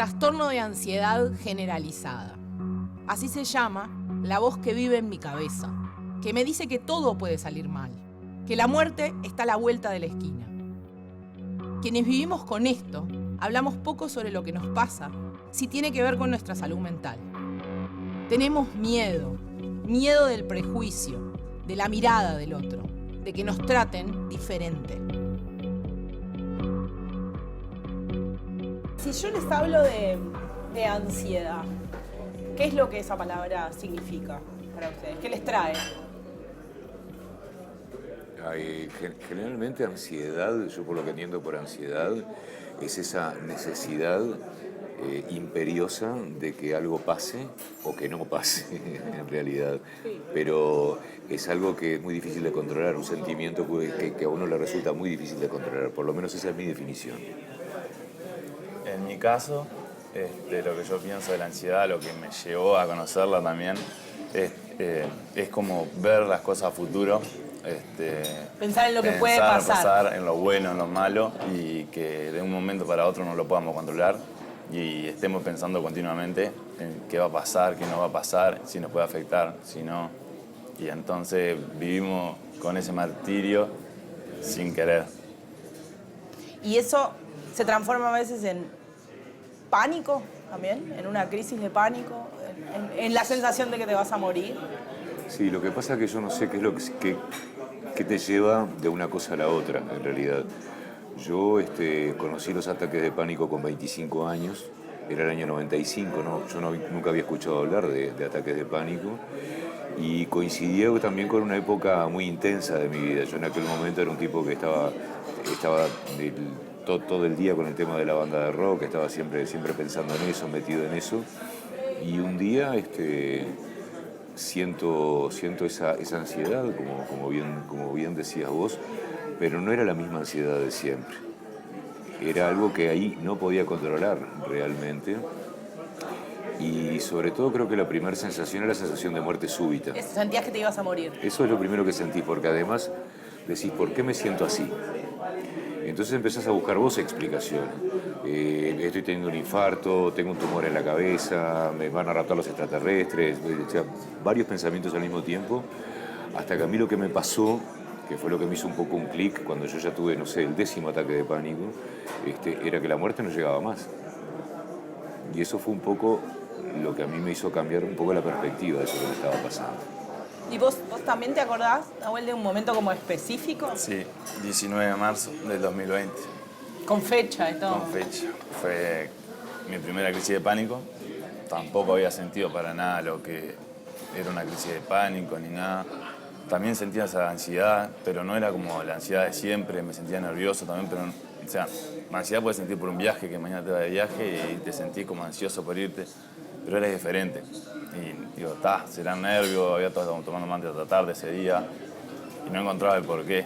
Trastorno de ansiedad generalizada. Así se llama la voz que vive en mi cabeza, que me dice que todo puede salir mal, que la muerte está a la vuelta de la esquina. Quienes vivimos con esto, hablamos poco sobre lo que nos pasa, si tiene que ver con nuestra salud mental. Tenemos miedo del prejuicio, de la mirada del otro, de que nos traten diferente. Si yo les hablo de ansiedad, ¿qué es lo que esa palabra significa para ustedes? ¿Qué les trae? Generalmente ansiedad, yo por lo que entiendo por ansiedad, es esa necesidad imperiosa de que algo pase o que no pase en realidad. Sí. Pero es algo que es muy difícil de controlar, un sentimiento que a uno le resulta muy difícil de controlar, por lo menos esa es mi definición. En mi caso, lo que yo pienso de la ansiedad, lo que me llevó a conocerla también, es como ver las cosas a futuro. Pensar en lo que puede pasar. En lo bueno, en lo malo, y que de un momento para otro no lo podamos controlar y estemos pensando continuamente en qué va a pasar, qué no va a pasar, si nos puede afectar, si no. Y entonces vivimos con ese martirio sin querer. Y eso se transforma a veces en pánico también, en una crisis de pánico, en la sensación de que te vas a morir. Sí, lo que pasa es que yo no sé qué es lo que te lleva de una cosa a la otra, en realidad. Yo conocí los ataques de pánico con 25 años, era el año 95, ¿no? Yo nunca había escuchado hablar de ataques de pánico y coincidió también con una época muy intensa de mi vida. Yo en aquel momento era un tipo que estaba todo el día con el tema de la banda de rock, estaba siempre pensando en eso, metido en eso, y un día siento esa ansiedad, como bien decías vos, pero no era la misma ansiedad de siempre. Era algo que ahí no podía controlar realmente. Y sobre todo creo que la primera sensación era la sensación de muerte súbita. Sentías que te ibas a morir. Eso es lo primero que sentí, porque además decís, ¿por qué me siento así? Entonces empezás a buscar vos explicaciones. Estoy teniendo un infarto, tengo un tumor en la cabeza, me van a raptar los extraterrestres, o sea, varios pensamientos al mismo tiempo, hasta que a mí lo que me pasó, que fue lo que me hizo un poco un clic, cuando yo ya tuve, no sé, el 10º ataque de pánico, era que la muerte no llegaba más. Y eso fue un poco lo que a mí me hizo cambiar un poco la perspectiva de eso que me estaba pasando. ¿Y vos también te acordás, Nahuel, de un momento como específico? Sí, 19 de marzo del 2020. Con fecha y todo. Con fecha. Fue mi primera crisis de pánico. Tampoco había sentido para nada lo que era una crisis de pánico ni nada. También sentía esa ansiedad, pero no era como la ansiedad de siempre. Me sentía nervioso también, pero o sea, la ansiedad puedes sentir por un viaje, que mañana te vas de viaje y te sentís como ansioso por irte, pero era diferente. Y digo, serán nervios, había estado tomando más de tarde ese día y no encontraba el porqué.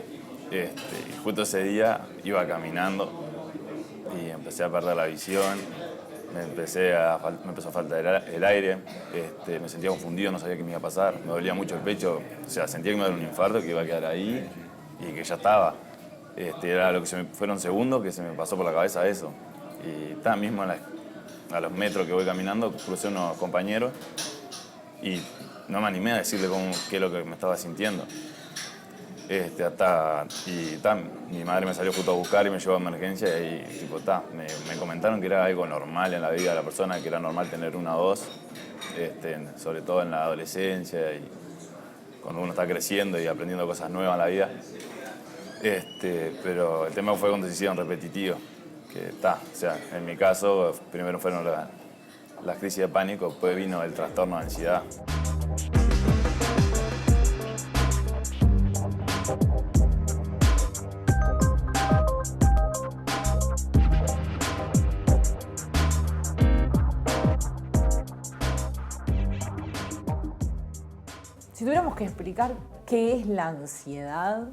Y justo ese día iba caminando y empecé a perder la visión, me empezó a faltar el aire, me sentía confundido, no sabía qué me iba a pasar, me dolía mucho el pecho, o sea, sentía que me iba a dar un infarto, que iba a quedar ahí y que ya estaba. Era lo que fueron segundos que se me pasó por la cabeza eso. Y mismo a los metros que voy caminando, crucé unos compañeros y no me animé a decirle qué es lo que me estaba sintiendo. Mi madre me salió justo a buscar y me llevó a emergencia y me comentaron que era algo normal en la vida de la persona, que era normal tener una o dos, sobre todo en la adolescencia y cuando uno está creciendo y aprendiendo cosas nuevas en la vida. Pero el tema fue cuando se hicieron repetitivos, o sea, en mi caso primero fueron las crisis de pánico, después vino el trastorno de ansiedad. Si tuviéramos que explicar qué es la ansiedad.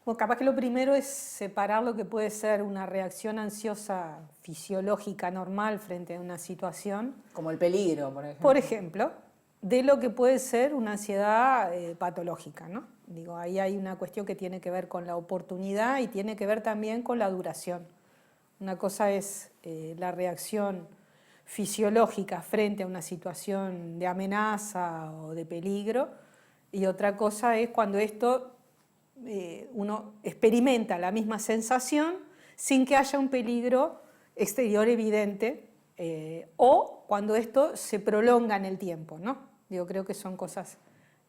Bueno, capaz que lo primero es separar lo que puede ser una reacción ansiosa fisiológica normal frente a una situación. Como el peligro, por ejemplo. Por ejemplo, de lo que puede ser una ansiedad patológica, ¿no? Digo, ahí hay una cuestión que tiene que ver con la oportunidad y tiene que ver también con la duración. Una cosa es la reacción fisiológica frente a una situación de amenaza o de peligro, y otra cosa es cuando esto uno experimenta la misma sensación sin que haya un peligro exterior evidente, o cuando esto se prolonga en el tiempo, ¿no? Digo, creo que son cosas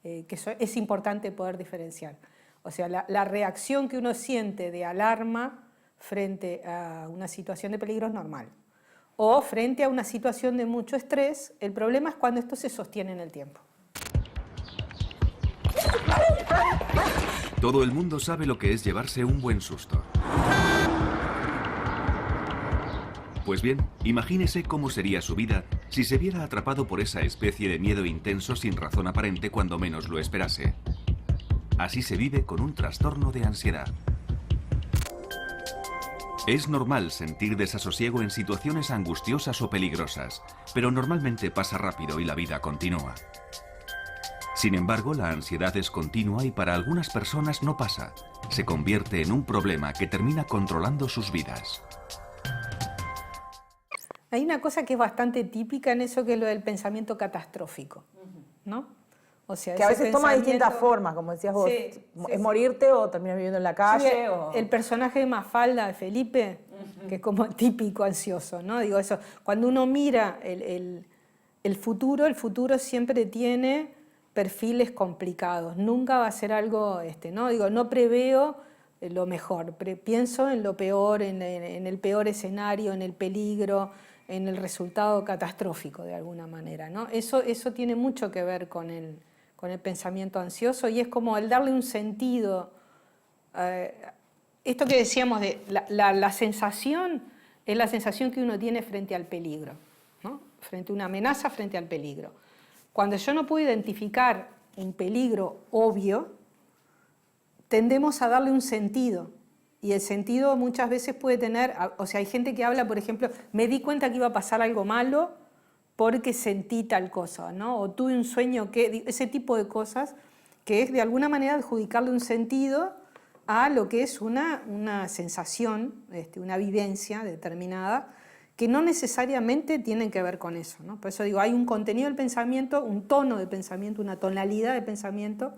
es importante poder diferenciar. O sea, la reacción que uno siente de alarma frente a una situación de peligro es normal. O frente a una situación de mucho estrés, el problema es cuando esto se sostiene en el tiempo. Todo el mundo sabe lo que es llevarse un buen susto. Pues bien, imagínese cómo sería su vida si se viera atrapado por esa especie de miedo intenso sin razón aparente cuando menos lo esperase. Así se vive con un trastorno de ansiedad. Es normal sentir desasosiego en situaciones angustiosas o peligrosas, pero normalmente pasa rápido y la vida continúa. Sin embargo, la ansiedad es continua y para algunas personas no pasa. Se convierte en un problema que termina controlando sus vidas. Hay una cosa que es bastante típica en eso, que es lo del pensamiento catastrófico, ¿no? O sea, que a veces toma distintas formas, como decías vos. Sí, es morirte o terminar viviendo en la calle. Sí, o... El personaje de Mafalda, de Felipe, que es como típico ansioso, ¿no? Digo eso, cuando uno mira el futuro siempre tiene perfiles complicados. Nunca va a ser algo, ¿no? Digo, no preveo lo mejor, pienso en lo peor, en el peor escenario, en el peligro, en el resultado catastrófico de alguna manera, ¿no? Eso tiene mucho que ver con el pensamiento ansioso, y es como el darle un sentido. Esto que decíamos de la sensación es la sensación que uno tiene frente al peligro, ¿no? Frente a una amenaza, frente al peligro. Cuando yo no puedo identificar un peligro obvio, tendemos a darle un sentido. Y el sentido muchas veces puede tener, o sea, hay gente que habla, por ejemplo, me di cuenta que iba a pasar algo malo porque sentí tal cosa, ¿no? O tuve un sueño que... Ese tipo de cosas que es de alguna manera adjudicarle un sentido a lo que es una sensación, una vivencia determinada, que no necesariamente tienen que ver con eso, ¿no? Por eso digo, hay un contenido del pensamiento, un tono de pensamiento, una tonalidad de pensamiento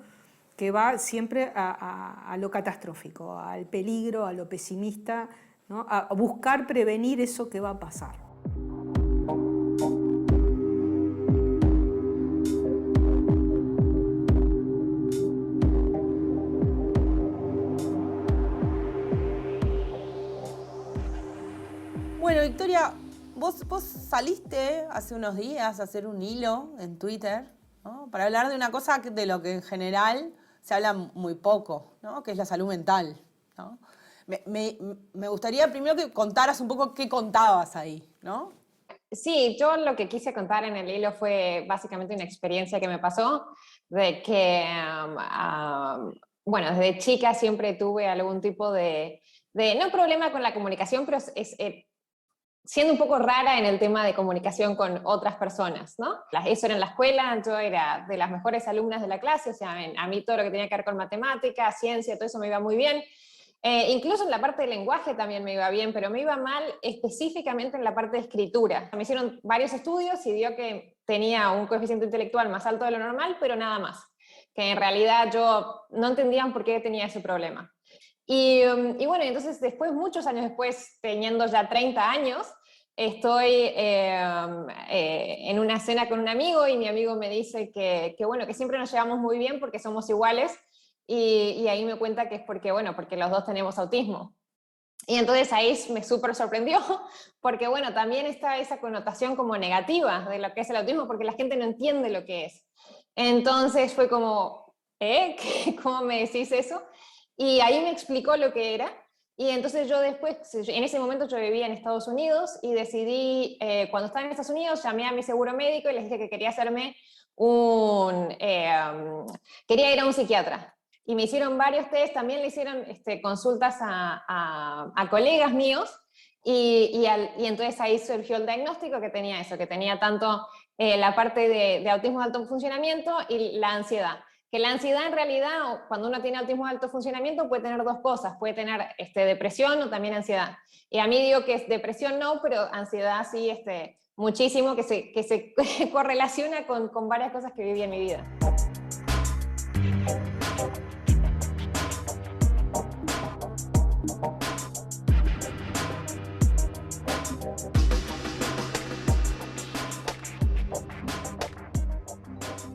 que va siempre a lo catastrófico, al peligro, a lo pesimista, ¿no? A buscar prevenir eso que va a pasar. Bueno, Victoria, vos saliste hace unos días a hacer un hilo en Twitter, ¿no? Para hablar de una cosa de lo que en general se habla muy poco, ¿no? Que es la salud mental, ¿no? Me gustaría primero que contaras un poco qué contabas ahí, ¿no? Sí, yo lo que quise contar en el hilo fue básicamente una experiencia que me pasó, de que, bueno, desde chica siempre tuve algún tipo de no problema con la comunicación, pero siendo un poco rara en el tema de comunicación con otras personas, ¿no? Eso era en la escuela, yo era de las mejores alumnas de la clase, o sea, a mí todo lo que tenía que ver con matemáticas, ciencia, todo eso me iba muy bien. Incluso en la parte de lenguaje también me iba bien, pero me iba mal específicamente en la parte de escritura. Me hicieron varios estudios y dio que tenía un coeficiente intelectual más alto de lo normal, pero nada más. Que en realidad yo no entendía por qué tenía ese problema. Y bueno, entonces después, muchos años después, teniendo ya 30 años, estoy en una cena con un amigo y mi amigo me dice que bueno, que siempre nos llevamos muy bien porque somos iguales, y ahí me cuenta que es porque, bueno, porque los dos tenemos autismo. Y entonces ahí me súper sorprendió, porque bueno, también está esa connotación como negativa de lo que es el autismo, porque la gente no entiende lo que es. Entonces fue como, ¿cómo me decís eso? Y ahí me explicó lo que era, y entonces yo después, en ese momento yo vivía en Estados Unidos, y decidí, cuando estaba en Estados Unidos, llamé a mi seguro médico y les dije que quería hacerme quería ir a un psiquiatra. Y me hicieron varios test, también le hicieron consultas a colegas míos, y entonces ahí surgió el diagnóstico que tenía eso, que tenía tanto la parte de autismo de alto funcionamiento y la ansiedad, que la ansiedad en realidad, cuando uno tiene autismo de alto funcionamiento, puede tener dos cosas, puede tener depresión o también ansiedad. Y a mí digo que es depresión no, pero ansiedad sí, muchísimo, que se correlaciona con varias cosas que viví en mi vida.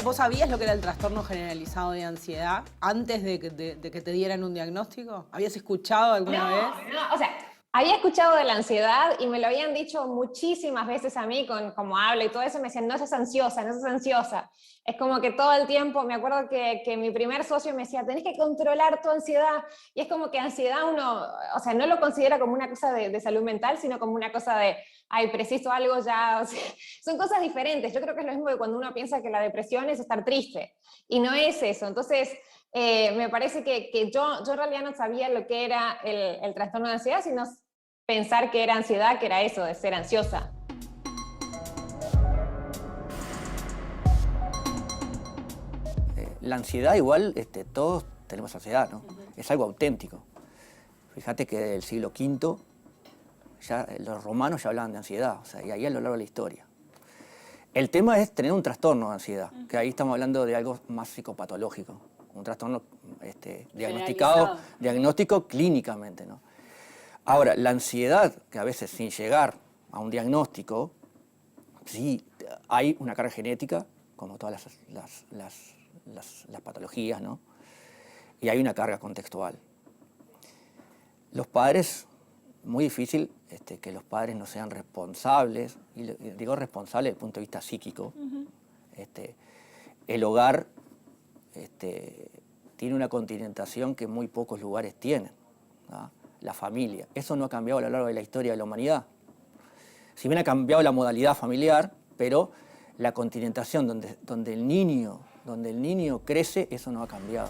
¿Vos sabías lo que era el trastorno generalizado de ansiedad antes de que te dieran un diagnóstico? ¿Habías escuchado alguna vez? No, o sea, había escuchado de la ansiedad y me lo habían dicho muchísimas veces a mí, como habla y todo eso, me decían, no seas ansiosa, no seas ansiosa. Es como que todo el tiempo, me acuerdo que mi primer socio me decía, tenés que controlar tu ansiedad. Y es como que ansiedad uno, o sea, no lo considera como una cosa de salud mental, sino como una cosa de, ay, preciso algo ya. O sea, son cosas diferentes. Yo creo que es lo mismo que cuando uno piensa que la depresión es estar triste. Y no es eso. Entonces, me parece que yo en realidad no sabía lo que era el trastorno de ansiedad, sino pensar que era ansiedad, que era eso, de ser ansiosa. La ansiedad igual, todos tenemos ansiedad, ¿no? Es algo auténtico. Fíjate que del siglo V, ya los romanos ya hablaban de ansiedad, o sea, y ahí a lo largo de la historia. El tema es tener un trastorno de ansiedad, que ahí estamos hablando de algo más psicopatológico, un trastorno diagnóstico clínicamente, ¿no? Ahora, la ansiedad, que a veces sin llegar a un diagnóstico, sí hay una carga genética, como todas las patologías, ¿no? Y hay una carga contextual. Los padres, muy difícil que los padres no sean responsables, y digo responsables desde el punto de vista psíquico. El hogar tiene una continentación que muy pocos lugares tienen, ¿no? La familia. Eso no ha cambiado a lo largo de la historia de la humanidad. Si bien ha cambiado la modalidad familiar, pero la continentación donde el niño crece, eso no ha cambiado.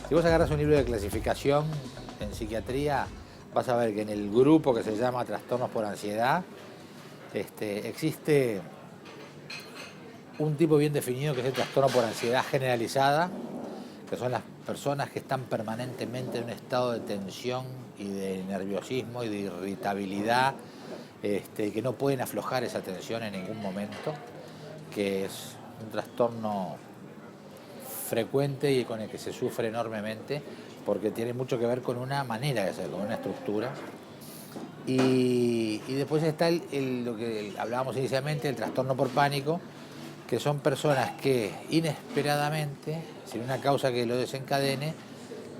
Si vos agarras un libro de clasificación en psiquiatría, vas a ver que en el grupo que se llama trastornos por ansiedad, existe un tipo bien definido que es el trastorno por ansiedad generalizada, que son las personas que están permanentemente en un estado de tensión y de nerviosismo y de irritabilidad, que no pueden aflojar esa tensión en ningún momento, que es un trastorno frecuente y con el que se sufre enormemente, porque tiene mucho que ver con una manera de ser, con una estructura. Y después está lo que hablábamos inicialmente, el trastorno por pánico, que son personas que inesperadamente, sin una causa que lo desencadene,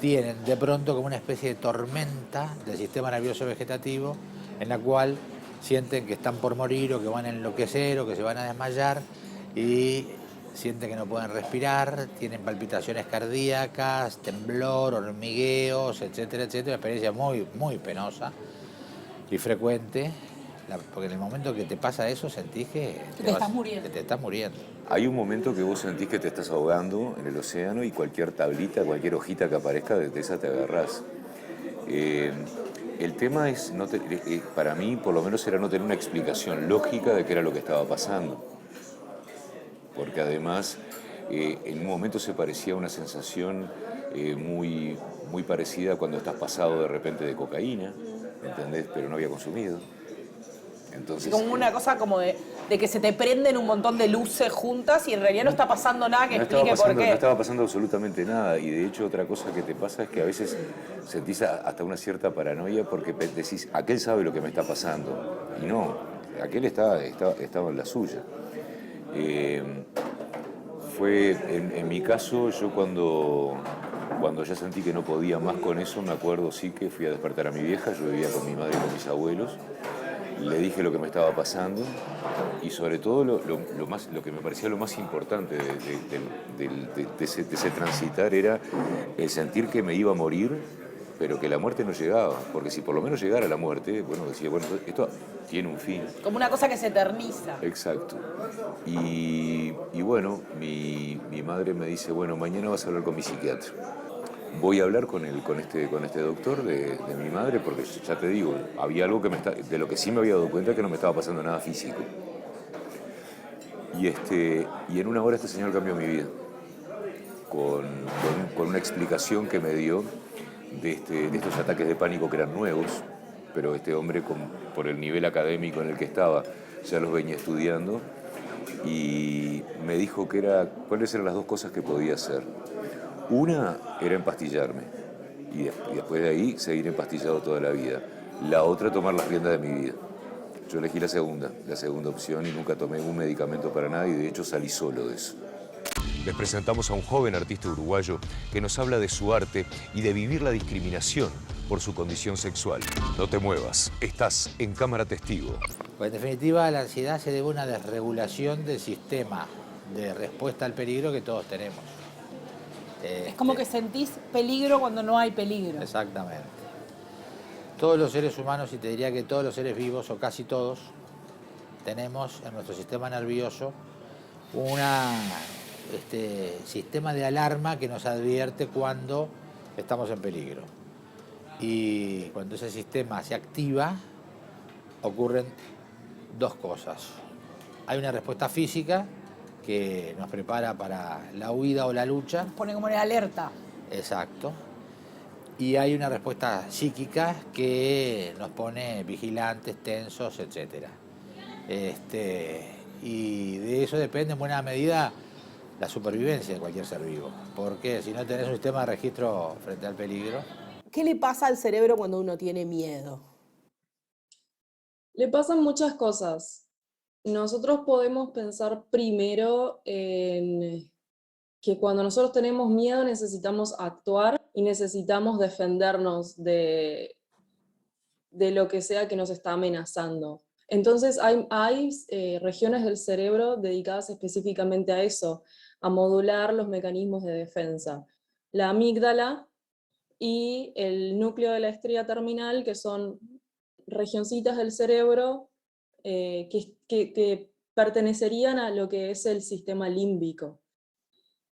tienen de pronto como una especie de tormenta del sistema nervioso vegetativo en la cual sienten que están por morir o que van a enloquecer o que se van a desmayar y sienten que no pueden respirar, tienen palpitaciones cardíacas, temblor, hormigueos, etcétera, etcétera. Una experiencia muy, muy penosa y frecuente. Porque en el momento que te pasa eso sentís que te estás muriendo. Hay un momento que vos sentís que te estás ahogando en el océano y cualquier tablita, cualquier hojita que aparezca, de esa te agarrás. El tema es, para mí por lo menos era no tener una explicación lógica de qué era lo que estaba pasando. Porque además en un momento se parecía a una sensación muy, muy parecida a cuando estás pasado de repente de cocaína, ¿entendés? Pero no había consumido. Entonces, como una cosa como de que se te prenden un montón de luces juntas y en realidad no está pasando nada que explique por qué. No estaba pasando absolutamente nada. Y de hecho otra cosa que te pasa es que a veces sentís hasta una cierta paranoia porque decís, aquel sabe lo que me está pasando. Y no, aquel estaba en la suya. Fue, en mi caso, yo cuando ya sentí que no podía más con eso, me acuerdo sí que fui a despertar a mi vieja, yo vivía con mi madre y con mis abuelos. Le dije lo que me estaba pasando y sobre todo lo que me parecía lo más importante de ese transitar era el sentir que me iba a morir, pero que la muerte no llegaba. Porque si por lo menos llegara la muerte, bueno, decía, bueno, esto tiene un fin. Como una cosa que se eterniza. Exacto. Y bueno, mi madre me dice, bueno, mañana vas a hablar con mi psiquiatra. voy a hablar con este doctor de mi madre, porque ya te digo, había algo de lo que sí me había dado cuenta, que no me estaba pasando nada físico. Y en una hora este señor cambió mi vida, con una explicación que me dio de estos ataques de pánico que eran nuevos, pero este hombre, por el nivel académico en el que estaba, ya los venía estudiando, y me dijo cuáles eran las dos cosas que podía hacer. Una era empastillarme, y después de ahí seguir empastillado toda la vida. La otra, tomar las riendas de mi vida. Yo elegí la segunda opción, y nunca tomé un medicamento para nada, y de hecho salí solo de eso. Les presentamos a un joven artista uruguayo que nos habla de su arte y de vivir la discriminación por su condición sexual. No te muevas, estás en Cámara Testigo. Pues en definitiva, la ansiedad se debe a una desregulación del sistema de respuesta al peligro que todos tenemos. Es como que sentís peligro cuando no hay peligro. Exactamente. Todos los seres humanos, y te diría que todos los seres vivos, o casi todos, tenemos en nuestro sistema nervioso un sistema de alarma que nos advierte cuando estamos en peligro. Y cuando ese sistema se activa, ocurren dos cosas. Hay una respuesta física que nos prepara para la huida o la lucha. Nos pone como en alerta. Exacto. Y hay una respuesta psíquica que nos pone vigilantes, tensos, etc. Y de eso depende en buena medida la supervivencia de cualquier ser vivo. Porque si no tenés un sistema de registro frente al peligro... ¿Qué le pasa al cerebro cuando uno tiene miedo? Le pasan muchas cosas. Nosotros podemos pensar primero en que cuando nosotros tenemos miedo necesitamos actuar y necesitamos defendernos de lo que sea que nos está amenazando. Entonces hay regiones del cerebro dedicadas específicamente a eso, a modular los mecanismos de defensa. La amígdala y el núcleo de la estría terminal, que son regioncitas del cerebro que pertenecerían a lo que es el sistema límbico.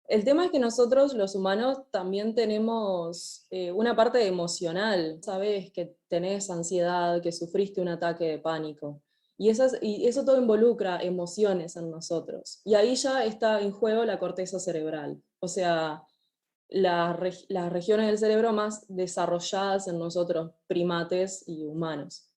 El tema es que nosotros, los humanos, también tenemos una parte emocional. Sabes que tenés ansiedad, que sufriste un ataque de pánico. Y eso todo involucra emociones en nosotros. Y ahí ya está en juego la corteza cerebral. O sea, las regiones del cerebro más desarrolladas en nosotros, primates y humanos.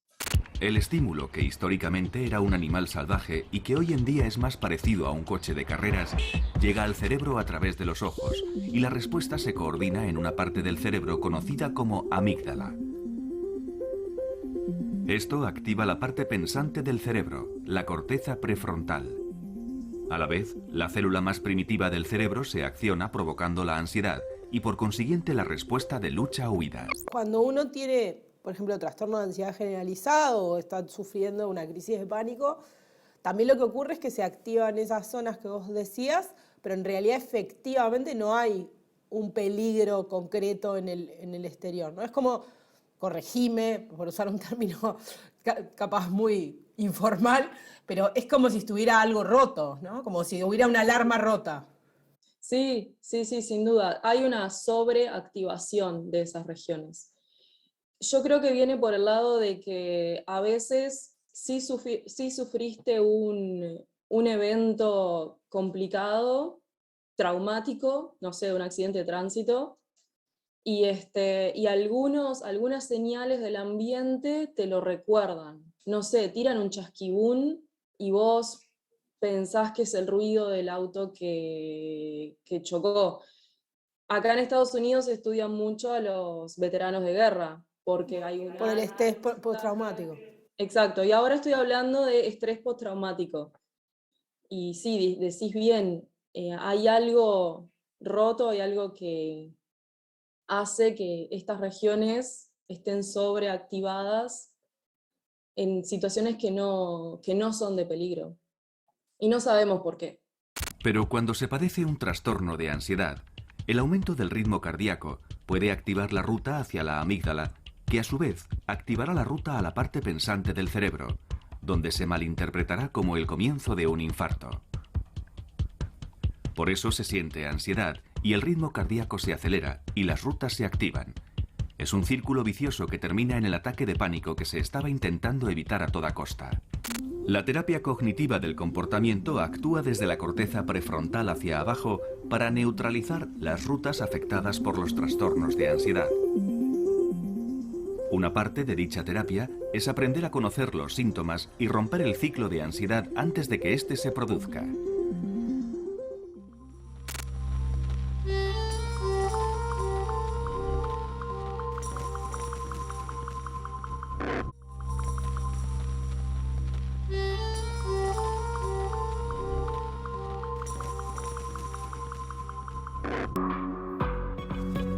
El estímulo, que históricamente era un animal salvaje y que hoy en día es más parecido a un coche de carreras, llega al cerebro a través de los ojos, y la respuesta se coordina en una parte del cerebro conocida como amígdala. Esto activa la parte pensante del cerebro, la corteza prefrontal. A la vez, la célula más primitiva del cerebro se acciona provocando la ansiedad y por consiguiente la respuesta de lucha o huida. Cuando uno tiene, por ejemplo, trastorno de ansiedad generalizado o está sufriendo una crisis de pánico, también lo que ocurre es que se activan esas zonas que vos decías, pero en realidad efectivamente no hay un peligro concreto en el exterior, ¿no? Es como, corregime, por usar un término capaz muy informal, pero es como si estuviera algo roto, ¿no? Como si hubiera una alarma rota. Sí, sin duda. Hay una sobreactivación de esas regiones. Yo creo que viene por el lado de que a veces sí sufriste un evento complicado, traumático, no sé, un accidente de tránsito, y algunas señales del ambiente te lo recuerdan. No sé, tiran un chasquibún y vos pensás que es el ruido del auto que chocó. Acá en Estados Unidos estudian mucho a los veteranos de guerra, porque hay por el estrés postraumático. Exacto, y ahora estoy hablando de estrés postraumático. Y sí, decís bien, hay algo roto, hay algo que hace que estas regiones estén sobreactivadas en situaciones que no son de peligro. Y no sabemos por qué. Pero cuando se padece un trastorno de ansiedad, el aumento del ritmo cardíaco puede activar la ruta hacia la amígdala, que a su vez activará la ruta a la parte pensante del cerebro, donde se malinterpretará como el comienzo de un infarto. Por eso se siente ansiedad y el ritmo cardíaco se acelera y las rutas se activan. Es un círculo vicioso que termina en el ataque de pánico que se estaba intentando evitar a toda costa. La terapia cognitiva del comportamiento actúa desde la corteza prefrontal hacia abajo para neutralizar las rutas afectadas por los trastornos de ansiedad. Una parte de dicha terapia es aprender a conocer los síntomas y romper el ciclo de ansiedad antes de que éste se produzca.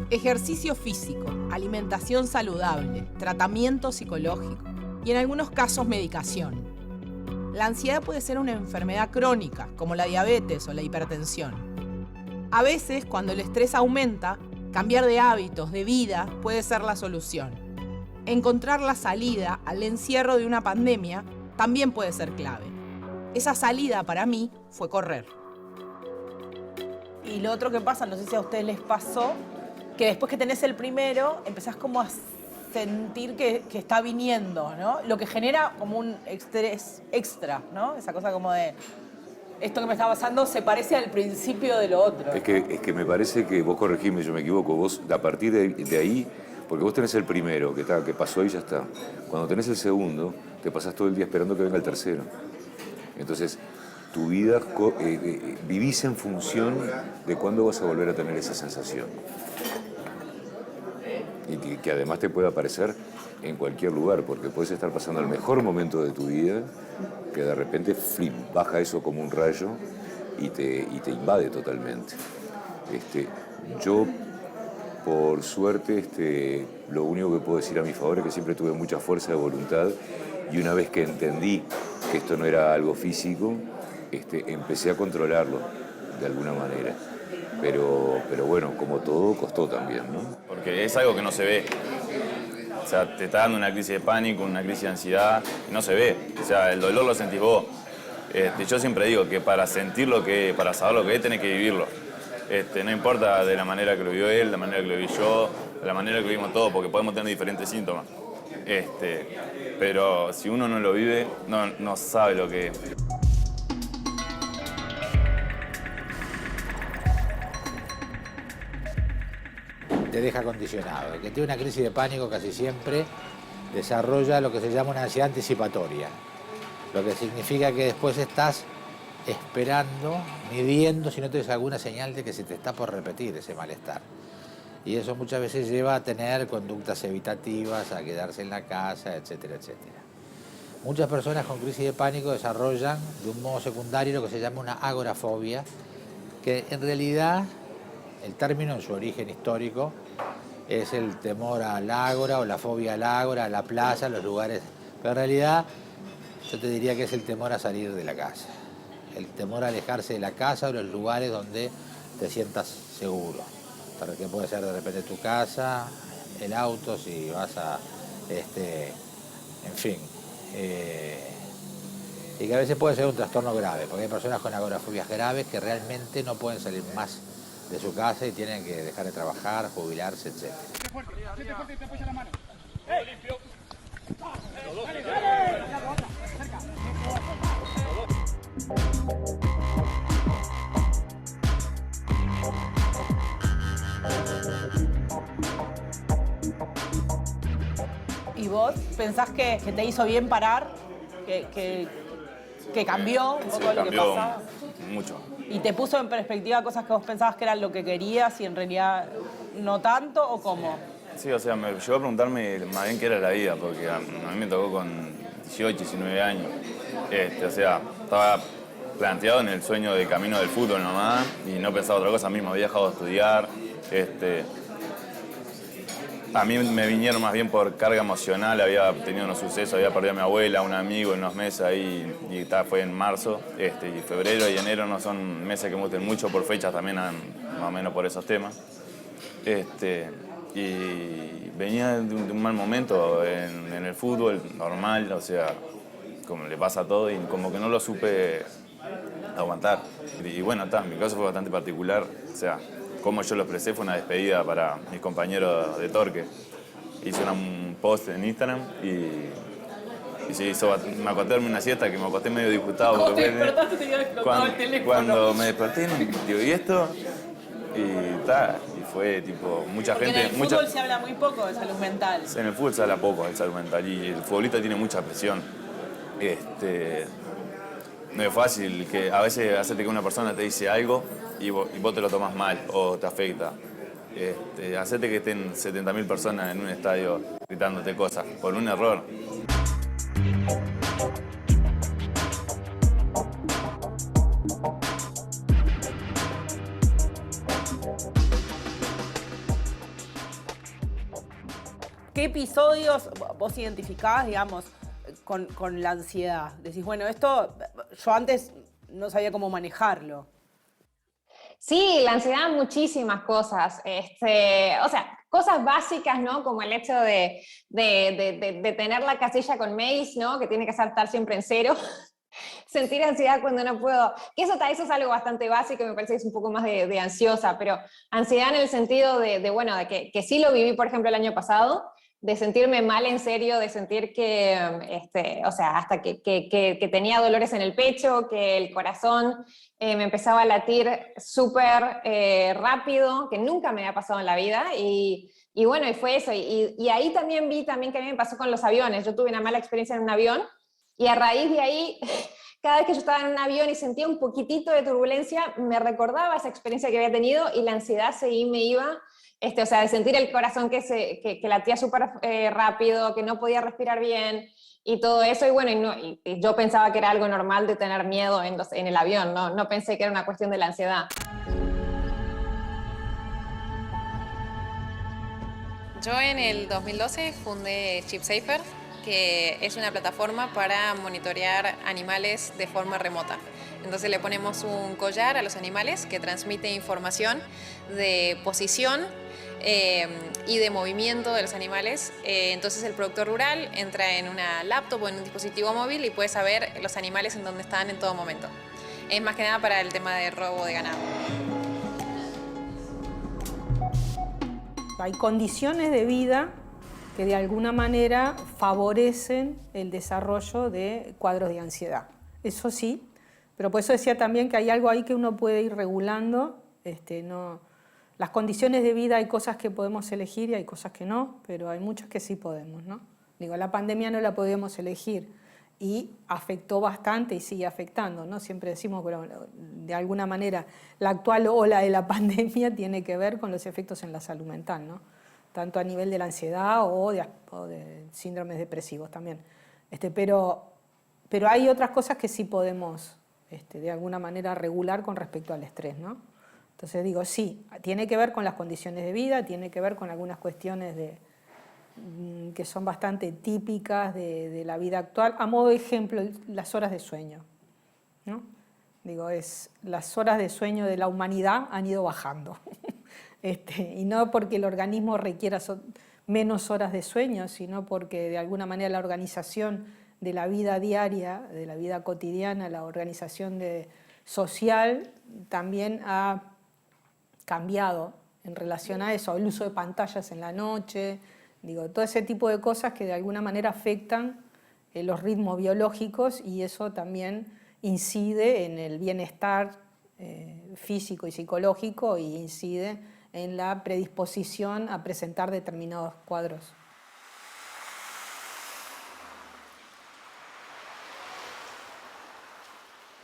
Ejercicio físico, alimentación saludable, tratamiento psicológico y en algunos casos medicación. La ansiedad puede ser una enfermedad crónica, como la diabetes o la hipertensión. A veces, cuando el estrés aumenta, cambiar de hábitos, de vida, puede ser la solución. Encontrar la salida al encierro de una pandemia también puede ser clave. Esa salida para mí fue correr. Y lo otro que pasa, no sé si a ustedes les pasó, que después que tenés el primero, empezás como a sentir que está viniendo, ¿no? Lo que genera como un estrés extra, ¿no? Esa cosa como de, esto que me está pasando se parece al principio de lo otro. Es que me parece que, vos corregime, yo me equivoco, vos a partir de ahí, porque vos tenés el primero, que pasó y ya está. Cuando tenés el segundo, te pasás todo el día esperando que venga el tercero. Entonces, tu vida vivís en función de cuándo vas a volver a tener esa sensación. Y que además te puede aparecer en cualquier lugar, porque puedes estar pasando el mejor momento de tu vida, que de repente flip, baja eso como un rayo y te invade totalmente. Yo, por suerte, lo único que puedo decir a mi favor es que siempre tuve mucha fuerza de voluntad, y una vez que entendí que esto no era algo físico, empecé a controlarlo de alguna manera. Pero bueno, como todo, costó también, ¿no? Porque es algo que no se ve. O sea, te está dando una crisis de pánico, una crisis de ansiedad, y no se ve. O sea, el dolor lo sentís vos. Yo siempre digo que para sentir para saber lo que es, tenés que vivirlo. No importa de la manera que lo vivió él, la manera que lo viví yo, de la manera que lo vivimos todos, porque podemos tener diferentes síntomas. Pero si uno no lo vive, no sabe lo que es. Te deja condicionado. El que tiene una crisis de pánico casi siempre desarrolla lo que se llama una ansiedad anticipatoria, lo que significa que después estás esperando, midiendo si no tienes alguna señal de que se te está por repetir ese malestar. Y eso muchas veces lleva a tener conductas evitativas, a quedarse en la casa, etcétera, etcétera. Muchas personas con crisis de pánico desarrollan de un modo secundario lo que se llama una agorafobia, que en realidad el término en su origen histórico es el temor al ágora o la fobia al ágora, a la plaza, a los lugares. Pero en realidad yo te diría que es el temor a salir de la casa, el temor a alejarse de la casa o los lugares donde te sientas seguro. Que puede ser de repente tu casa, el auto, si vas a, en fin. Y que a veces puede ser un trastorno grave, porque hay personas con agorafobias graves que realmente no pueden salir más de su casa y tienen que dejar de trabajar, jubilarse, etc. ¿Y vos pensás que te hizo bien parar? ¿Que cambió un poco lo que pasaba? Mucho. ¿Y te puso en perspectiva cosas que vos pensabas que eran lo que querías y en realidad no tanto, o cómo? Sí, o sea, me llegó a preguntarme más bien qué era la vida, porque a mí me tocó con 18, 19 años. O sea, estaba planteado en el sueño de camino del fútbol nomás y no pensaba otra cosa. A mí me había dejado de estudiar. A mí me vinieron más bien por carga emocional, había tenido unos sucesos, había perdido a mi abuela, un amigo en unos meses ahí, y fue en marzo, y febrero y enero no son meses que me gusten mucho por fechas también, más o menos por esos temas. Y venía de un mal momento en el fútbol, normal, o sea, como le pasa a todo, y como que no lo supe aguantar. Y bueno, mi caso fue bastante particular, o sea, cómo yo lo expresé fue una despedida para mis compañeros de Torque. Hice un post en Instagram y sí, me acosté a dormir una siesta que me acosté medio disgustado. Cuando te despertaste tenías explotado el teléfono. Cuando me desperté, digo, ¿y esto? Y fue tipo, mucha Porque gente... en el fútbol se habla muy poco de salud mental. En el fútbol se habla poco de salud mental y el futbolista tiene mucha presión. No es fácil que a veces hacerte que una persona te dice algo y vos te lo tomás mal o te afecta. Hacerte que estén 70.000 personas en un estadio gritándote cosas por un error. ¿Qué episodios vos identificabas, digamos, con la ansiedad? Decís, bueno, esto yo antes no sabía cómo manejarlo. Sí, la ansiedad, muchísimas cosas. O sea, cosas básicas, ¿no? Como el hecho de tener la casilla con mails, ¿no? Que tiene que estar siempre en cero. Sentir ansiedad cuando no puedo. Que eso es algo bastante básico, me parece que es un poco más de ansiosa, pero ansiedad en el sentido de que sí lo viví, por ejemplo, el año pasado, de sentirme mal en serio, de sentir que, o sea, hasta que tenía dolores en el pecho, que el corazón me empezaba a latir súper rápido, que nunca me había pasado en la vida, y bueno, y fue eso. Y ahí también vi que a mí me pasó con los aviones. Yo tuve una mala experiencia en un avión, y a raíz de ahí, cada vez que yo estaba en un avión y sentía un poquitito de turbulencia, me recordaba esa experiencia que había tenido, y la ansiedad me iba... o sea, de sentir el corazón que latía súper rápido, que no podía respirar bien y todo eso. Y bueno, y yo pensaba que era algo normal de tener miedo en el avión, no pensé que era una cuestión de la ansiedad. Yo en el 2012 fundé ChipSafer, que es una plataforma para monitorear animales de forma remota. Entonces le ponemos un collar a los animales que transmite información de posición y de movimiento de los animales. Entonces el productor rural entra en una laptop o en un dispositivo móvil y puede saber los animales en dónde están en todo momento. Es más que nada para el tema de robo de ganado. Hay condiciones de vida que de alguna manera favorecen el desarrollo de cuadros de ansiedad. Eso sí, pero por eso decía también que hay algo ahí que uno puede ir regulando. Las condiciones de vida hay cosas que podemos elegir y hay cosas que no, pero hay muchas que sí podemos, ¿no? Digo, la pandemia no la podíamos elegir y afectó bastante y sigue afectando, ¿no? Siempre decimos, pero de alguna manera la actual ola de la pandemia tiene que ver con los efectos en la salud mental, ¿no? Tanto a nivel de la ansiedad o de síndromes depresivos también. Pero hay otras cosas que sí podemos de alguna manera regular con respecto al estrés, ¿no? Entonces digo, sí, tiene que ver con las condiciones de vida, tiene que ver con algunas cuestiones que son bastante típicas de la vida actual. A modo de ejemplo, las horas de sueño, ¿no? Digo, las horas de sueño de la humanidad han ido bajando. Y no porque el organismo requiera menos horas de sueño, sino porque de alguna manera la organización de la vida diaria, de la vida cotidiana, la organización social también ha cambiado en relación a eso, el uso de pantallas en la noche, digo, todo ese tipo de cosas que de alguna manera afectan los ritmos biológicos y eso también incide en el bienestar físico y psicológico y incide en la predisposición a presentar determinados cuadros.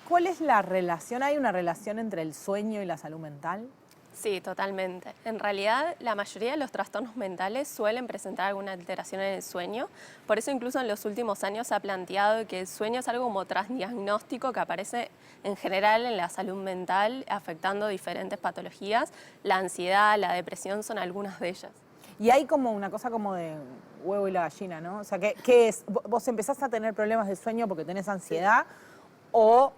¿Cuál es la relación? ¿Hay una relación entre el sueño y la salud mental? Sí, totalmente. En realidad, la mayoría de los trastornos mentales suelen presentar alguna alteración en el sueño. Por eso, incluso en los últimos años se ha planteado que el sueño es algo como transdiagnóstico que aparece en general en la salud mental, afectando diferentes patologías. La ansiedad, la depresión son algunas de ellas. Y hay como una cosa como de huevo y la gallina, ¿no? O sea, ¿qué es? ¿Vos empezás a tener problemas de sueño porque tenés ansiedad o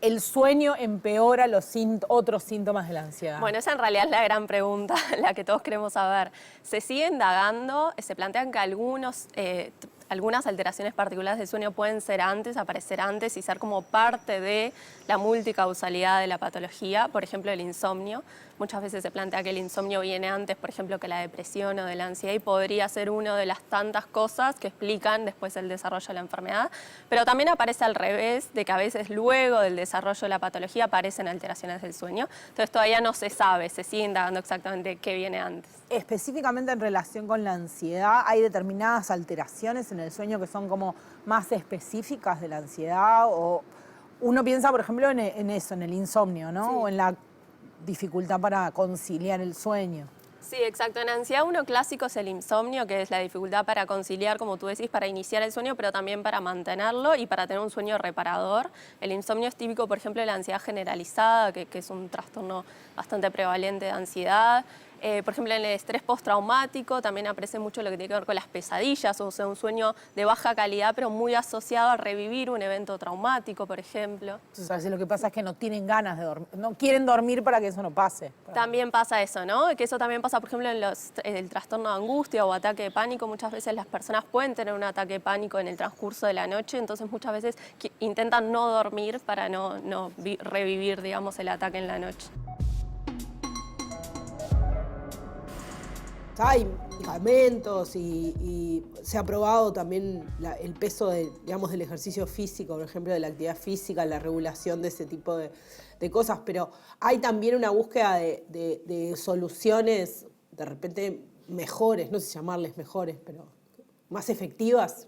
el sueño empeora los otros síntomas de la ansiedad? Bueno, esa en realidad es la gran pregunta, la que todos queremos saber. Se sigue indagando, se plantean que algunas alteraciones particulares del sueño pueden aparecer antes y ser como parte de la multicausalidad de la patología, por ejemplo el insomnio, muchas veces se plantea que el insomnio viene antes, por ejemplo, que la depresión o de la ansiedad, y podría ser una de las tantas cosas que explican después el desarrollo de la enfermedad. Pero también aparece al revés, de que a veces luego del desarrollo de la patología aparecen alteraciones del sueño. Entonces todavía no se sabe, se sigue indagando exactamente qué viene antes. Específicamente en relación con la ansiedad, ¿hay determinadas alteraciones en el sueño que son como más específicas de la ansiedad? O uno piensa, por ejemplo, en eso, en el insomnio, ¿no? Sí. O en la dificultad para conciliar el sueño. Sí, exacto. En ansiedad uno clásico es el insomnio, que es la dificultad para conciliar, como tú decís, para iniciar el sueño, pero también para mantenerlo y para tener un sueño reparador. El insomnio es típico, por ejemplo, de la ansiedad generalizada, que es un trastorno bastante prevalente de ansiedad. Por ejemplo, en el estrés postraumático también aparece mucho lo que tiene que ver con las pesadillas, o sea, un sueño de baja calidad, pero muy asociado a revivir un evento traumático, por ejemplo. Entonces, a veces lo que pasa es que no tienen ganas de dormir, no quieren dormir para que eso no pase. También pasa eso, ¿no? Que eso también pasa, por ejemplo, en el trastorno de angustia o ataque de pánico. Muchas veces las personas pueden tener un ataque de pánico en el transcurso de la noche, entonces muchas veces intentan no dormir para no revivir, digamos, el ataque en la noche. Hay medicamentos y se ha probado también el peso del ejercicio físico, por ejemplo, de la actividad física, la regulación de ese tipo de cosas, pero hay también una búsqueda de soluciones de repente mejores, no sé llamarles mejores, pero más efectivas.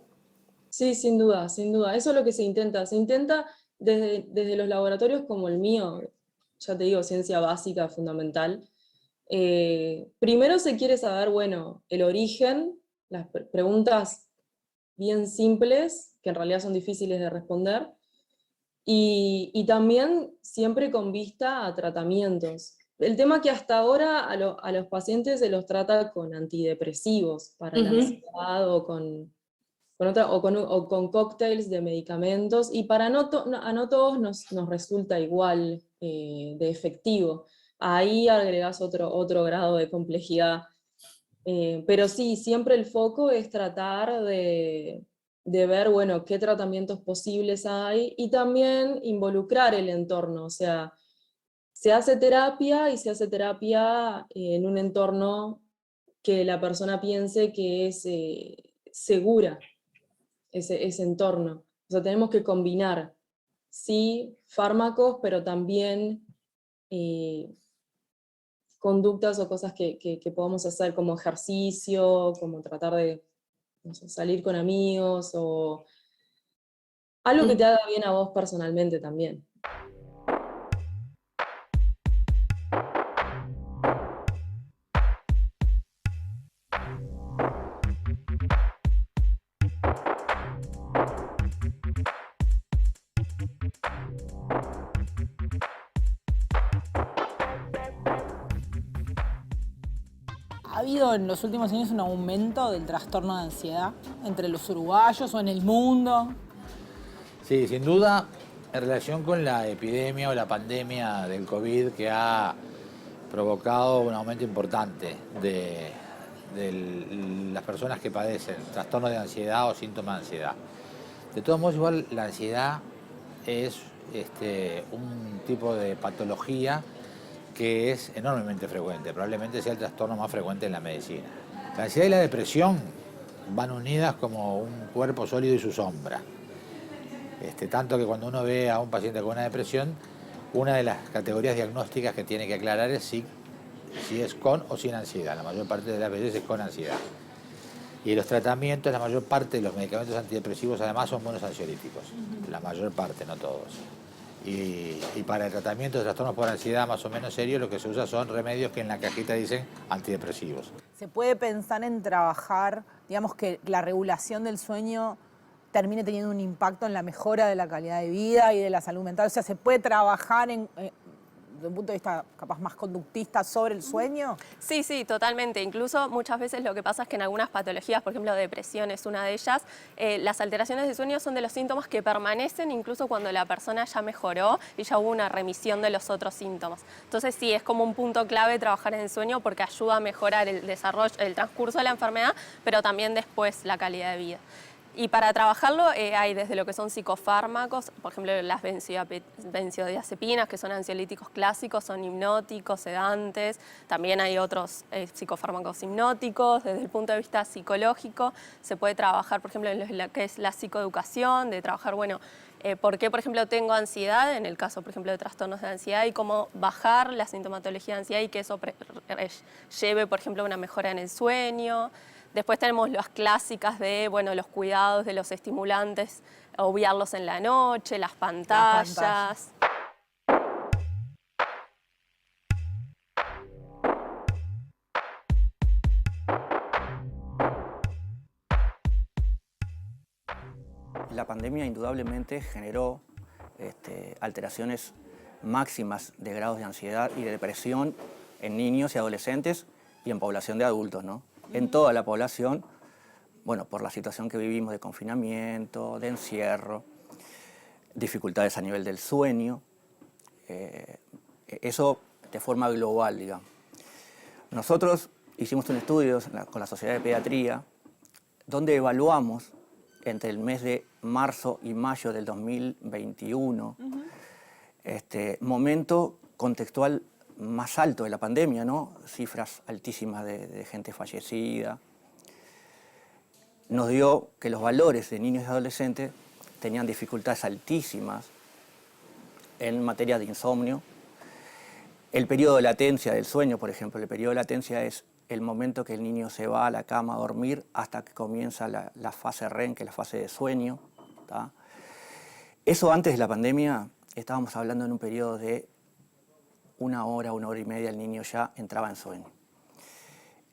Sí, sin duda, sin duda. Eso es lo que se intenta. Se intenta desde los laboratorios como el mío, ya te digo, ciencia básica, fundamental. Primero se quiere saber, bueno, el origen, las preguntas bien simples, que en realidad son difíciles de responder, y también siempre con vista a tratamientos. El tema que hasta ahora a los pacientes se los trata con antidepresivos para la ansiedad o con cócteles de medicamentos, y a no todos nos resulta igual de efectivo. Ahí agregás otro grado de complejidad. Pero sí, siempre el foco es tratar de ver, bueno, qué tratamientos posibles hay y también involucrar el entorno. O sea, se hace terapia y se hace terapia en un entorno que la persona piense que es segura, ese entorno. O sea, tenemos que combinar, sí, fármacos, pero también conductas o cosas que podamos hacer como ejercicio, como tratar de, no sé, salir con amigos o algo que te haga bien a vos personalmente también. ¿Ha habido en los últimos años un aumento del trastorno de ansiedad entre los uruguayos o en el mundo? Sí, sin duda, en relación con la epidemia o la pandemia del COVID, que ha provocado un aumento importante de las personas que padecen trastornos de ansiedad o síntomas de ansiedad. De todos modos, igual la ansiedad es un tipo de patología que es enormemente frecuente, probablemente sea el trastorno más frecuente en la medicina. La ansiedad y la depresión van unidas como un cuerpo sólido y su sombra. Tanto que cuando uno ve a un paciente con una depresión, una de las categorías diagnósticas que tiene que aclarar es si es con o sin ansiedad. La mayor parte de las veces es con ansiedad. Y los tratamientos, la mayor parte de los medicamentos antidepresivos además son buenos ansiolíticos. La mayor parte, no todos. Y para el tratamiento de trastornos por ansiedad más o menos serio, lo que se usa son remedios que en la cajita dicen antidepresivos. ¿Se puede pensar en trabajar, digamos, que la regulación del sueño termine teniendo un impacto en la mejora de la calidad de vida y de la salud mental? O sea, ¿se puede trabajar desde un punto de vista capaz más conductista sobre el sueño? Sí, sí, totalmente. Incluso muchas veces lo que pasa es que en algunas patologías, por ejemplo depresión es una de ellas, las alteraciones de sueño son de los síntomas que permanecen incluso cuando la persona ya mejoró y ya hubo una remisión de los otros síntomas. Entonces sí, es como un punto clave trabajar en el sueño porque ayuda a mejorar el desarrollo, el transcurso de la enfermedad, pero también después la calidad de vida. Y para trabajarlo hay desde lo que son psicofármacos, por ejemplo las benzodiazepinas, que son ansiolíticos clásicos, son hipnóticos, sedantes. También hay otros psicofármacos hipnóticos. Desde el punto de vista psicológico se puede trabajar, por ejemplo, en lo que es la psicoeducación, de trabajar, bueno, por qué, por ejemplo, tengo ansiedad, en el caso, por ejemplo, de trastornos de ansiedad, y cómo bajar la sintomatología de ansiedad y que eso lleve, por ejemplo, a una mejora en el sueño. Después tenemos las clásicas de, bueno, los cuidados de los estimulantes, obviarlos en la noche, las pantallas. La pandemia indudablemente generó alteraciones máximas de grados de ansiedad y de depresión en niños y adolescentes y en población de adultos, ¿no? En toda la población, bueno, por la situación que vivimos de confinamiento, de encierro, dificultades a nivel del sueño, eso de forma global, digamos. Nosotros hicimos un estudio con la Sociedad de Pediatría donde evaluamos entre el mes de marzo y mayo del 2021, momento contextual más alto de la pandemia, ¿no? Cifras altísimas de gente fallecida. Nos dio que los valores de niños y adolescentes tenían dificultades altísimas en materia de insomnio. El periodo de latencia del sueño, por ejemplo, el periodo de latencia es el momento que el niño se va a la cama a dormir hasta que comienza la fase REM, que es la fase de sueño, ¿tá? Eso antes de la pandemia estábamos hablando en un periodo de 1 hora y media, el niño ya entraba en sueño.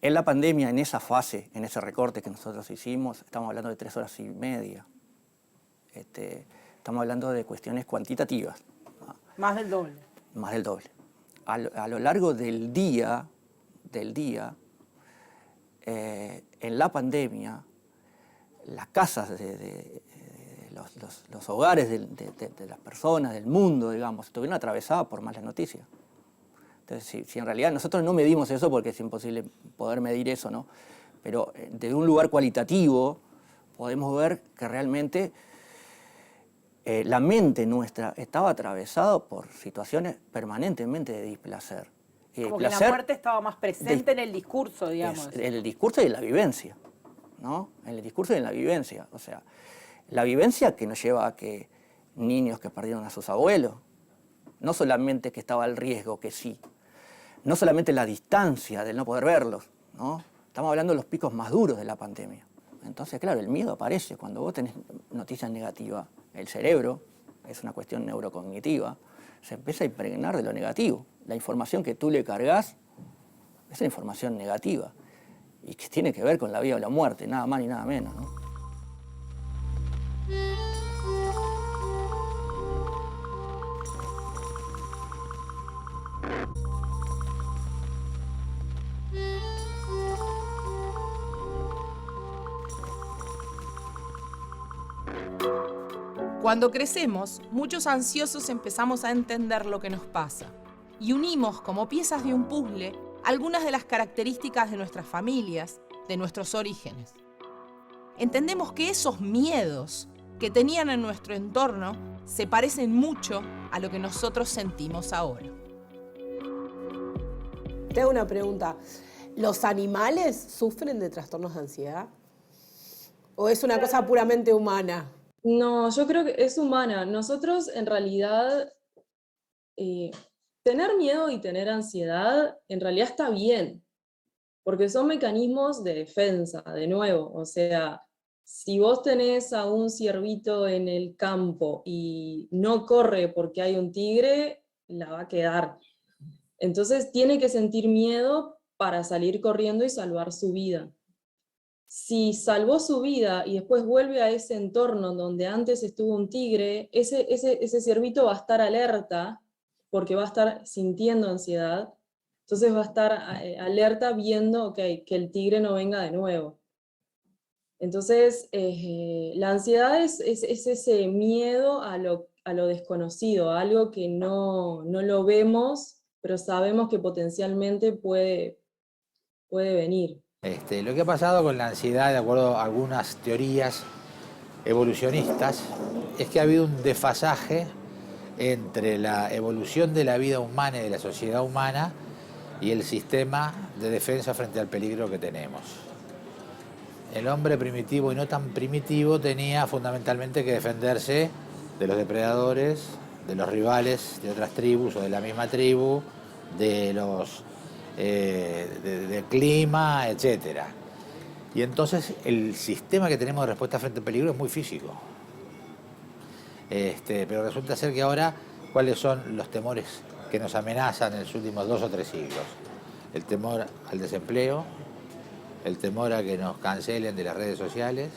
En la pandemia, en esa fase, en ese recorte que nosotros hicimos, estamos hablando de 3 horas y media. Estamos hablando de cuestiones cuantitativas. Más del doble. Más del doble. A lo largo del día, en la pandemia, las casas los hogares de las personas, del mundo, digamos, estuvieron atravesadas por malas noticias. Entonces, si en realidad nosotros no medimos eso porque es imposible poder medir eso, ¿no? Pero desde un lugar cualitativo podemos ver que realmente la mente nuestra estaba atravesada por situaciones permanentemente de displacer. Como que la muerte estaba más presente en el discurso, digamos. En el discurso y en la vivencia, ¿no? En el discurso y en la vivencia. O sea, la vivencia que nos lleva a que niños que perdieron a sus abuelos, no solamente que estaba el riesgo, que sí, no solamente la distancia del no poder verlos, ¿no? Estamos hablando de los picos más duros de la pandemia. Entonces, claro, el miedo aparece cuando vos tenés noticias negativas. El cerebro, es una cuestión neurocognitiva, se empieza a impregnar de lo negativo. La información que tú le cargas es una información negativa y que tiene que ver con la vida o la muerte, nada más ni nada menos, ¿no? Cuando crecemos, muchos ansiosos empezamos a entender lo que nos pasa y unimos como piezas de un puzzle algunas de las características de nuestras familias, de nuestros orígenes. Entendemos que esos miedos que tenían en nuestro entorno se parecen mucho a lo que nosotros sentimos ahora. Te hago una pregunta. ¿Los animales sufren de trastornos de ansiedad? ¿O es una cosa puramente humana? No, yo creo que es humana. Nosotros, en realidad, tener miedo y tener ansiedad, en realidad está bien, porque son mecanismos de defensa, de nuevo. O sea, si vos tenés a un ciervito en el campo y no corre porque hay un tigre, la va a quedar. Entonces tiene que sentir miedo para salir corriendo y salvar su vida. Si salvó su vida y después vuelve a ese entorno donde antes estuvo un tigre, ese ciervito va a estar alerta porque va a estar sintiendo ansiedad, entonces va a estar alerta viendo que el tigre no venga de nuevo. Entonces, la ansiedad es ese miedo a lo desconocido, a algo que no lo vemos, pero sabemos que potencialmente puede venir. Lo que ha pasado con la ansiedad, de acuerdo a algunas teorías, evolucionistas es que ha habido un desfasaje entre la evolución de la vida humana y de la sociedad humana y el sistema de defensa frente al peligro que tenemos. El hombre primitivo y no tan primitivo tenía fundamentalmente que defenderse de los depredadores, de los rivales de otras tribus o de la misma tribu, de los del clima, etc. Y entonces el sistema que tenemos de respuesta frente al peligro es muy físico. Pero resulta ser que ahora, ¿cuáles son los temores que nos amenazan en los últimos 2 o 3 siglos? El temor al desempleo, el temor a que nos cancelen de las redes sociales,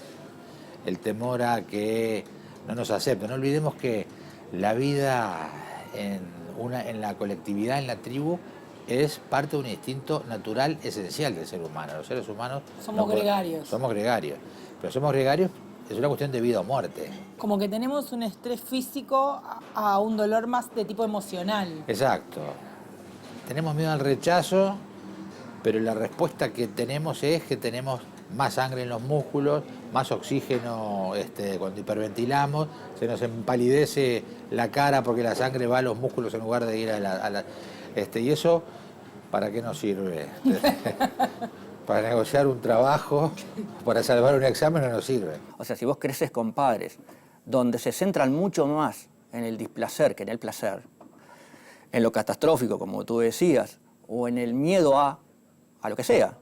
el temor a que no nos acepten. No olvidemos que la vida en la colectividad, en la tribu, es parte de un instinto natural esencial del ser humano. Los seres humanos Somos gregarios. Somos gregarios, pero somos gregarios, es una cuestión de vida o muerte. Como que tenemos un estrés físico a un dolor más de tipo emocional. Exacto. Tenemos miedo al rechazo, pero la respuesta que tenemos es que tenemos más sangre en los músculos, más oxígeno cuando hiperventilamos, se nos empalidece la cara porque la sangre va a los músculos en lugar de ir y eso, ¿para qué nos sirve? Para negociar un trabajo, para salvar un examen no nos sirve. O sea, si vos creces con padres donde se centran mucho más en el displacer que en el placer, en lo catastrófico, como tú decías, o en el miedo a lo que sea,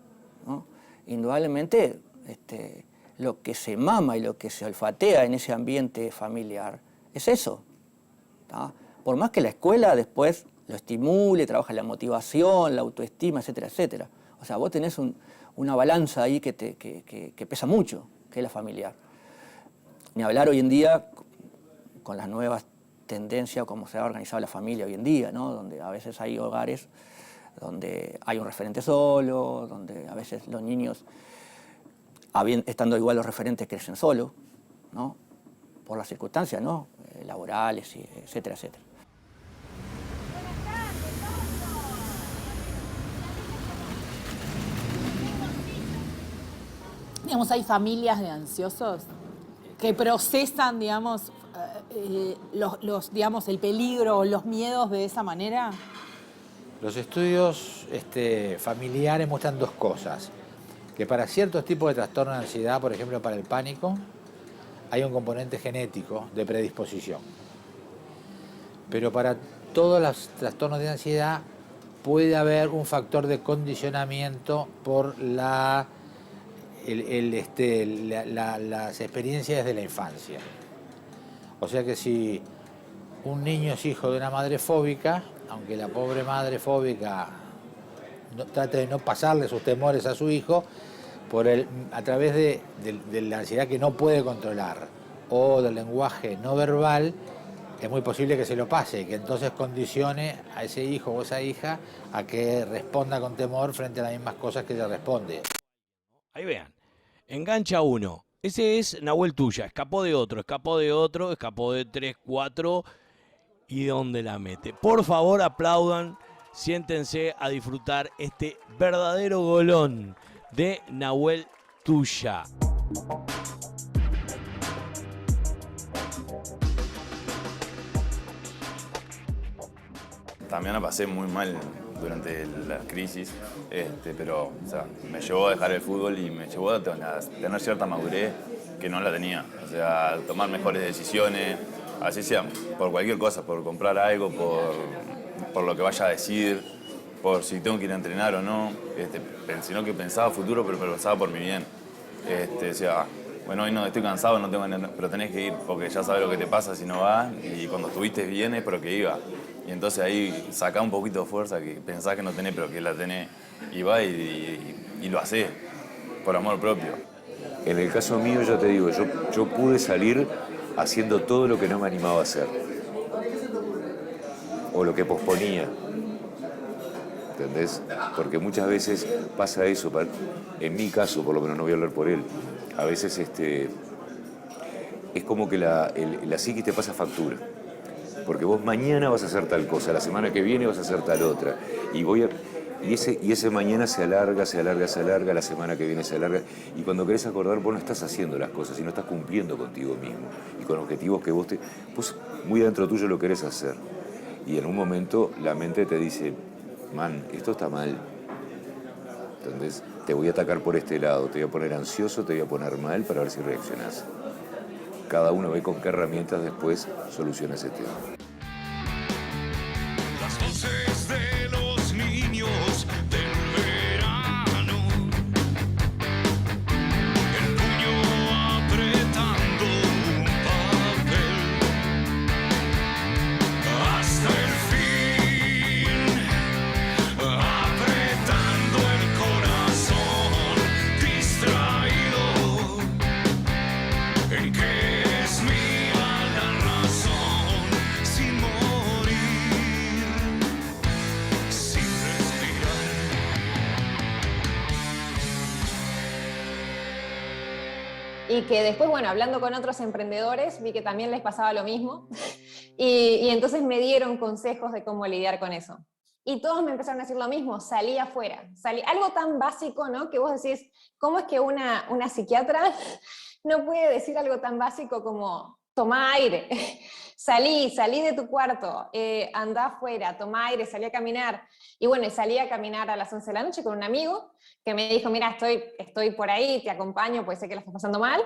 ¿no? Indudablemente lo que se mama y lo que se olfatea en ese ambiente familiar es eso, ¿tá? Por más que la escuela después lo estimule, trabaja la motivación, la autoestima, etcétera, etcétera. O sea, vos tenés una balanza ahí que pesa mucho, que es la familiar. Ni hablar hoy en día con las nuevas tendencias, cómo se ha organizado la familia hoy en día, ¿no? Donde a veces hay hogares donde hay un referente solo, donde a veces los niños, estando igual los referentes, crecen solos, ¿no? Por las circunstancias, ¿no? Laborales, etcétera, etcétera. Digamos, hay familias de ansiosos que procesan, digamos, digamos, el peligro o los miedos de esa manera. Los estudios familiares muestran 2 cosas. Que para ciertos tipos de trastorno de ansiedad, por ejemplo para el pánico, hay un componente genético de predisposición. Pero para todos los trastornos de ansiedad puede haber un factor de condicionamiento por las experiencias de la infancia. O sea que si un niño es hijo de una madre fóbica, aunque la pobre madre fóbica trate de no pasarle sus temores a su hijo, a través de la ansiedad que no puede controlar o del lenguaje no verbal, es muy posible que se lo pase y que entonces condicione a ese hijo o esa hija a que responda con temor frente a las mismas cosas que ella responde. Ahí vean, engancha uno. Ese es Nahuel Tuya, escapó de otro, escapó de 3, 4 y ¿dónde la mete? Por favor, aplaudan, siéntense a disfrutar este verdadero golón de Nahuel Tuya. También la pasé muy mal durante la crisis, pero o sea, me llevó a dejar el fútbol y me llevó a tener cierta madurez que no la tenía. O sea, tomar mejores decisiones, así sea, por cualquier cosa, por comprar algo, por lo que vaya a decir, por si tengo que ir a entrenar o no, sino que pensaba futuro, pero pensaba por mi bien. O sea, bueno, hoy no estoy cansado, no tengo, pero tenés que ir porque ya sabes lo que te pasa si no vas y cuando estuviste bien es porque iba. Y entonces ahí sacá un poquito de fuerza que pensás que no tenés, pero que la tenés, y va y lo hacés por amor propio. En el caso mío, ya te digo, yo pude salir haciendo todo lo que no me animaba a hacer. O lo que posponía. ¿Entendés? Porque muchas veces pasa eso, en mi caso, por lo menos no voy a hablar por él, a veces es como que la psiquis te pasa factura. Porque vos mañana vas a hacer tal cosa, la semana que viene vas a hacer tal otra. Y Y ese mañana se alarga, la semana que viene se alarga. Y cuando querés acordar, vos no estás haciendo las cosas, sino estás cumpliendo contigo mismo. Y con objetivos que vos muy adentro tuyo lo querés hacer. Y en un momento la mente te dice, man, esto está mal. Entonces te voy a atacar por este lado, te voy a poner ansioso, te voy a poner mal para ver si reaccionás. Cada uno ve con qué herramientas después soluciona ese tema. Las voces de los niños del verano, el puño apretando un papel, hasta el fin, apretando el corazón, distraído, en que es mía la razón, sin morir, sin respirar. Y que después, bueno, hablando con otros emprendedores, vi que también les pasaba lo mismo. Y entonces me dieron consejos de cómo lidiar con eso. Y todos me empezaron a decir lo mismo, salí afuera. Algo tan básico, ¿no? Que vos decís, ¿cómo es que una psiquiatra no puede decir algo tan básico como, toma aire, salí de tu cuarto, andá afuera, toma aire, salí a caminar? Y bueno, salí a caminar a las 11 de la noche con un amigo que me dijo, mira, estoy por ahí, te acompaño, puede ser que la estés pasando mal.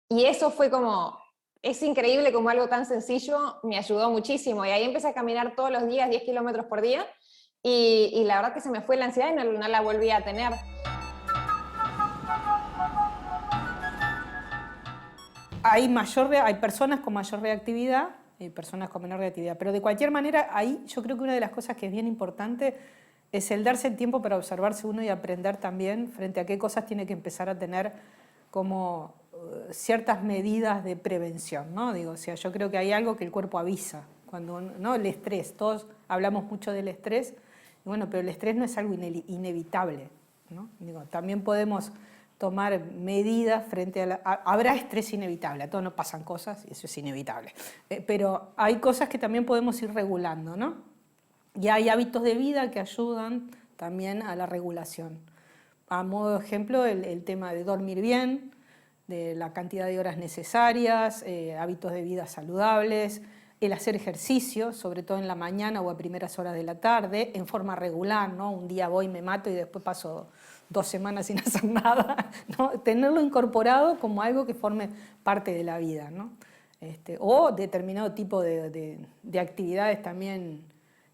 Y eso fue como, es increíble como algo tan sencillo me ayudó muchísimo. Y ahí empecé a caminar todos los días, 10 kilómetros por día, y la verdad que se me fue la ansiedad y no la volví a tener. Hay personas con mayor reactividad y personas con menor reactividad, pero de cualquier manera, ahí yo creo que una de las cosas que es bien importante es el darse el tiempo para observarse uno y aprender también frente a qué cosas tiene que empezar a tener como ciertas medidas de prevención, ¿no? Digo, o sea, yo creo que hay algo que el cuerpo avisa, cuando, ¿no? El estrés, todos hablamos mucho del estrés, y bueno, pero el estrés no es algo inevitable, ¿no? Digo, también podemos tomar medidas frente a habrá estrés inevitable, a todos nos pasan cosas y eso es inevitable, pero hay cosas que también podemos ir regulando, ¿no? Y hay hábitos de vida que ayudan también a la regulación. A modo de ejemplo, el tema de dormir bien, de la cantidad de horas necesarias, hábitos de vida saludables, el hacer ejercicio, sobre todo en la mañana o a primeras horas de la tarde, en forma regular, ¿no? Un día voy, me mato y después paso 2 semanas sin hacer nada, ¿no? Tenerlo incorporado como algo que forme parte de la vida, ¿no? O determinado tipo de actividades también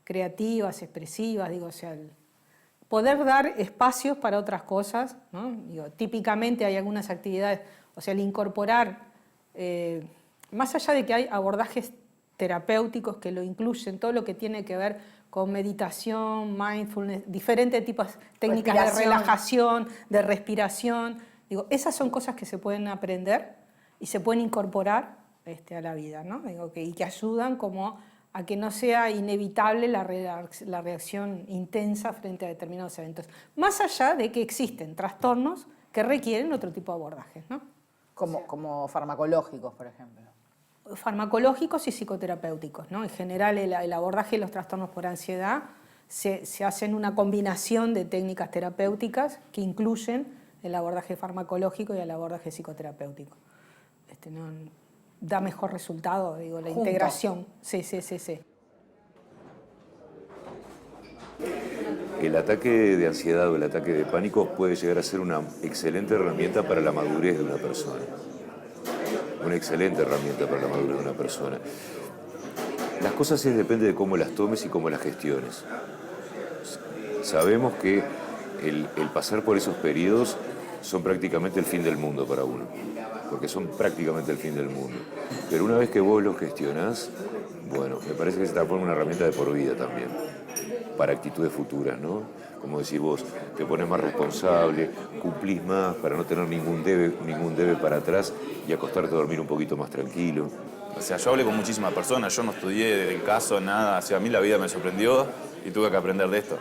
creativas, expresivas, digo, o sea, poder dar espacios para otras cosas, ¿no? Digo, típicamente hay algunas actividades, o sea, el incorporar, más allá de que hay abordajes terapéuticos que lo incluyen, todo lo que tiene que ver con meditación, mindfulness, diferentes tipos de técnicas de relajación, de respiración. Digo, esas son cosas que se pueden aprender y se pueden incorporar a la vida, ¿no? Digo, y que ayudan como a que no sea inevitable la reacción intensa frente a determinados eventos. Más allá de que existen trastornos que requieren otro tipo de abordajes, ¿no? Como farmacológicos, por ejemplo. Farmacológicos y psicoterapéuticos, ¿no? En general el abordaje de los trastornos por ansiedad se hacen una combinación de técnicas terapéuticas que incluyen el abordaje farmacológico y el abordaje psicoterapéutico. Da mejor resultado, digo, la integración. Sí. El ataque de ansiedad o el ataque de pánico puede llegar a ser una excelente herramienta para la madurez de una persona. Una excelente herramienta para la madurez de una persona. Las cosas depende de cómo las tomes y cómo las gestiones. Sabemos que el pasar por esos periodos son prácticamente el fin del mundo para uno, porque son prácticamente el fin del mundo. Pero una vez que vos los gestionás, bueno, me parece que se transforma en una herramienta de por vida también, para actitudes futuras, ¿no? Como decís vos, te pones más responsable, cumplís más para no tener ningún debe para atrás y acostarte a dormir un poquito más tranquilo. O sea, yo hablé con muchísimas personas, yo no estudié del caso, nada, o sea, a mí la vida me sorprendió y tuve que aprender de esto.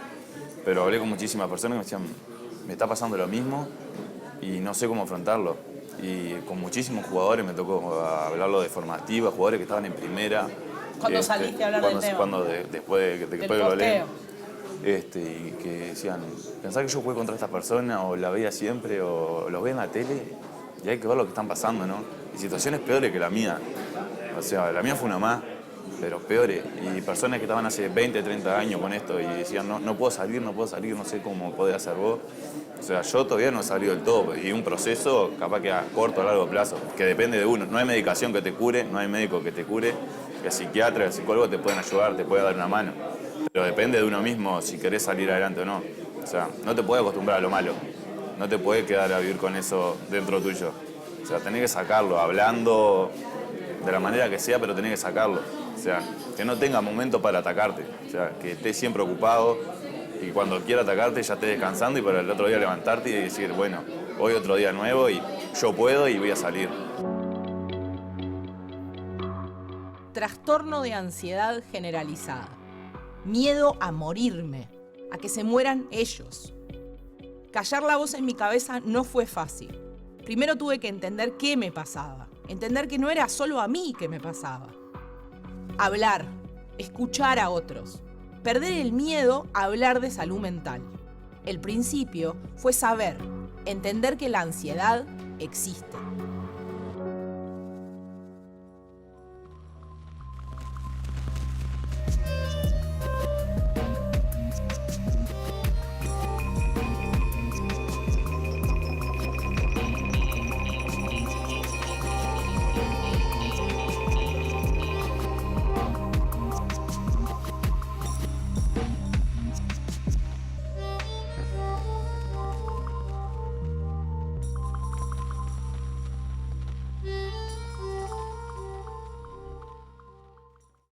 Pero hablé con muchísimas personas que me decían, me está pasando lo mismo y no sé cómo afrontarlo. Y con muchísimos jugadores me tocó hablarlo de forma activa, jugadores que estaban en primera. ¿Cuándo saliste a hablar del tema? Después de que lo leí. y que decían, pensá que yo jugué contra esta persona o la veía siempre o lo ve en la tele y hay que ver lo que están pasando, ¿no? Y situaciones peores que la mía. O sea, la mía fue una más, pero peores. Y personas que estaban hace 20, 30 años con esto y decían, no puedo salir, no sé cómo podés hacer vos. O sea, yo todavía no he salido del todo y un proceso capaz que a corto o largo plazo, que depende de uno. No hay medicación que te cure, no hay médico que te cure, el psiquiatra, el psicólogo te pueden ayudar, te puede dar una mano. Pero depende de uno mismo si querés salir adelante o no. O sea, no te puedes acostumbrar a lo malo, no te puedes quedar a vivir con eso dentro tuyo. O sea, tenés que sacarlo, hablando de la manera que sea, pero tenés que sacarlo. O sea, que no tenga momento para atacarte. O sea, que estés siempre ocupado y cuando quiera atacarte ya estés descansando y para el otro día levantarte y decir, bueno, hoy otro día nuevo y yo puedo y voy a salir. Trastorno de ansiedad generalizada. Miedo a morirme, a que se mueran ellos. Callar la voz en mi cabeza no fue fácil. Primero tuve que entender qué me pasaba, entender que no era solo a mí que me pasaba. Hablar, escuchar a otros, perder el miedo a hablar de salud mental. El principio fue saber, entender que la ansiedad existe.